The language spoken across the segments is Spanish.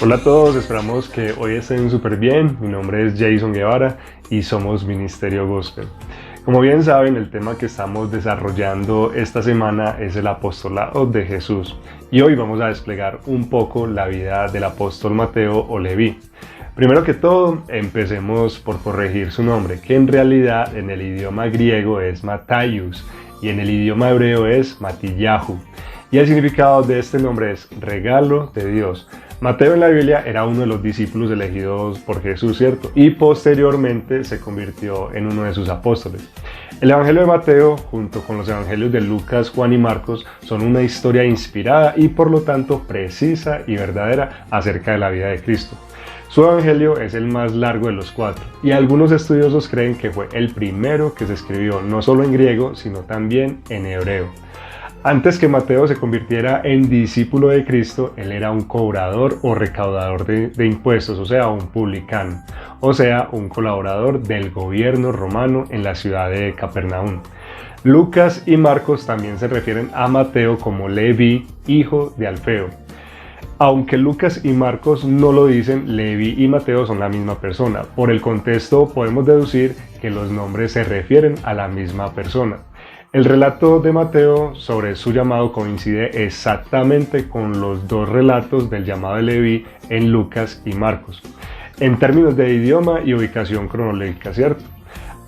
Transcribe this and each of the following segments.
Hola a todos, esperamos que hoy estén súper bien. Mi nombre es Jason Guevara y somos Ministerio Gospel. Como bien saben, el tema que estamos desarrollando esta semana es el apostolado de Jesús. Y hoy vamos a desplegar un poco la vida del apóstol Mateo o Leví. Primero que todo, empecemos por corregir su nombre, que en realidad en el idioma griego es Mattaios y en el idioma hebreo es Matillahu. Y el significado de este nombre es regalo de Dios. Mateo en la Biblia era uno de los discípulos elegidos por Jesús, ¿cierto? Y posteriormente se convirtió en uno de sus apóstoles. El Evangelio de Mateo, junto con los Evangelios de Lucas, Juan y Marcos, son una historia inspirada y por lo tanto precisa y verdadera acerca de la vida de Cristo. Su evangelio es el más largo de los 4 y algunos estudiosos creen que fue el primero que se escribió no solo en griego, sino también en hebreo. Antes que Mateo se convirtiera en discípulo de Cristo, él era un cobrador o recaudador de impuestos, o sea, un publicano, o sea, un colaborador del gobierno romano en la ciudad de Capernaum. Lucas y Marcos también se refieren a Mateo como Leví, hijo de Alfeo. Aunque Lucas y Marcos no lo dicen, Leví y Mateo son la misma persona. Por el contexto podemos deducir que los nombres se refieren a la misma persona. El relato de Mateo sobre su llamado coincide exactamente con los dos relatos del llamado de Leví en Lucas y Marcos, en términos de idioma y ubicación cronológica, ¿cierto?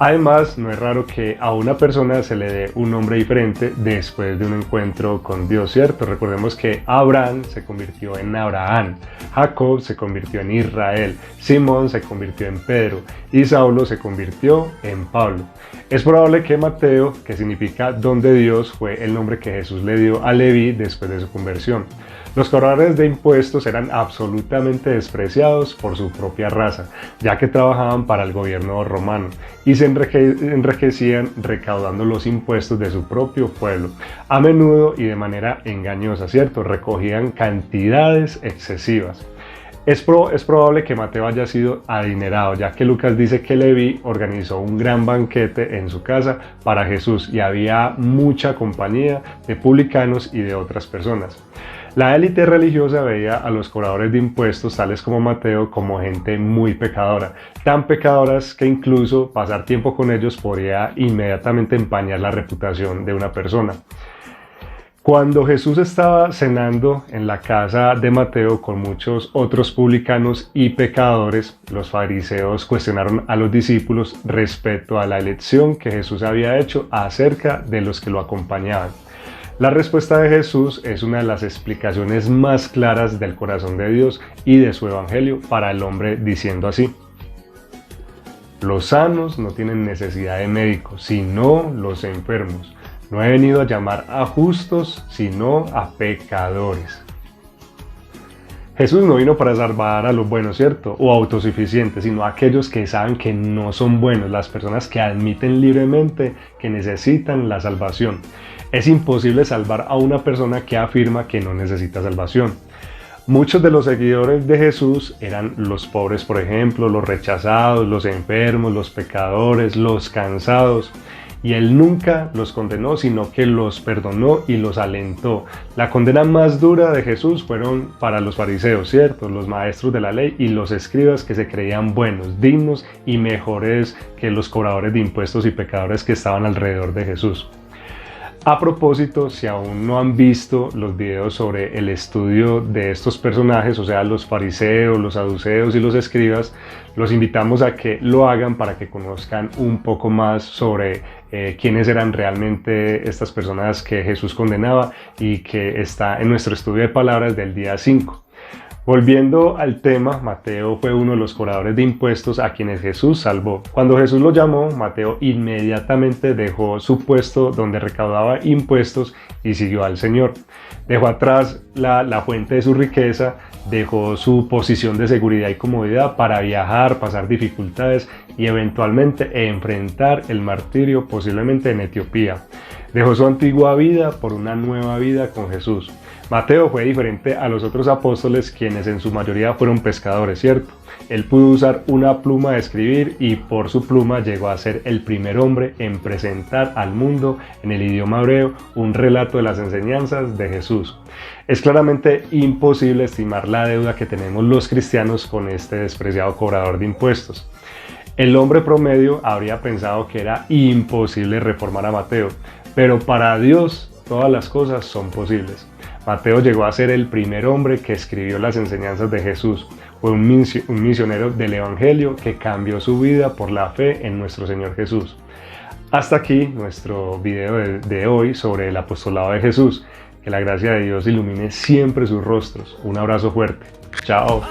Además, no es raro que a una persona se le dé un nombre diferente después de un encuentro con Dios, ¿cierto? Recordemos que Abraham se convirtió en Abraham, Jacob se convirtió en Israel, Simón se convirtió en Pedro y Saulo se convirtió en Pablo. Es probable que Mateo, que significa don de Dios, fue el nombre que Jesús le dio a Leví después de su conversión. Los cobradores de impuestos eran absolutamente despreciados por su propia raza, ya que trabajaban para el gobierno romano y se enriquecían recaudando los impuestos de su propio pueblo, a menudo y de manera engañosa, ¿cierto? Recogían cantidades excesivas. Es probable que Mateo haya sido adinerado, ya que Lucas dice que Leví organizó un gran banquete en su casa para Jesús y había mucha compañía de publicanos y de otras personas. La élite religiosa veía a los cobradores de impuestos, tales como Mateo, como gente muy pecadora, tan pecadoras que incluso pasar tiempo con ellos podría inmediatamente empañar la reputación de una persona. Cuando Jesús estaba cenando en la casa de Mateo con muchos otros publicanos y pecadores, los fariseos cuestionaron a los discípulos respecto a la elección que Jesús había hecho acerca de los que lo acompañaban. La respuesta de Jesús es una de las explicaciones más claras del corazón de Dios y de su evangelio para el hombre, diciendo así: los sanos no tienen necesidad de médicos, sino los enfermos. No he venido a llamar a justos, sino a pecadores. Jesús no vino para salvar a los buenos, ¿cierto? O autosuficientes, sino a aquellos que saben que no son buenos, las personas que admiten libremente que necesitan la salvación. Es imposible salvar a una persona que afirma que no necesita salvación. Muchos de los seguidores de Jesús eran los pobres, por ejemplo, los rechazados, los enfermos, los pecadores, los cansados. Y él nunca los condenó, sino que los perdonó y los alentó. La condena más dura de Jesús fueron para los fariseos, ¿cierto? Los maestros de la ley y los escribas que se creían buenos, dignos y mejores que los cobradores de impuestos y pecadores que estaban alrededor de Jesús. A propósito, si aún no han visto los videos sobre el estudio de estos personajes, o sea, los fariseos, los saduceos y los escribas, los invitamos a que lo hagan para que conozcan un poco más sobre quiénes eran realmente estas personas que Jesús condenaba y que está en nuestro estudio de palabras del día 5. Volviendo al tema, Mateo fue uno de los cobradores de impuestos a quienes Jesús salvó. Cuando Jesús lo llamó, Mateo inmediatamente dejó su puesto donde recaudaba impuestos y siguió al Señor. Dejó atrás la fuente de su riqueza, dejó su posición de seguridad y comodidad para viajar, pasar dificultades y eventualmente enfrentar el martirio posiblemente en Etiopía. Dejó su antigua vida por una nueva vida con Jesús. Mateo fue diferente a los otros apóstoles, quienes en su mayoría fueron pescadores, ¿cierto? Él pudo usar una pluma de escribir y por su pluma llegó a ser el primer hombre en presentar al mundo en el idioma hebreo un relato de las enseñanzas de Jesús. Es claramente imposible estimar la deuda que tenemos los cristianos con este despreciado cobrador de impuestos. El hombre promedio habría pensado que era imposible reformar a Mateo, pero para Dios todas las cosas son posibles. Mateo llegó a ser el primer hombre que escribió las enseñanzas de Jesús. Fue un misionero del Evangelio que cambió su vida por la fe en nuestro Señor Jesús. Hasta aquí nuestro video de hoy sobre el apostolado de Jesús. Que la gracia de Dios ilumine siempre sus rostros. Un abrazo fuerte. Chao.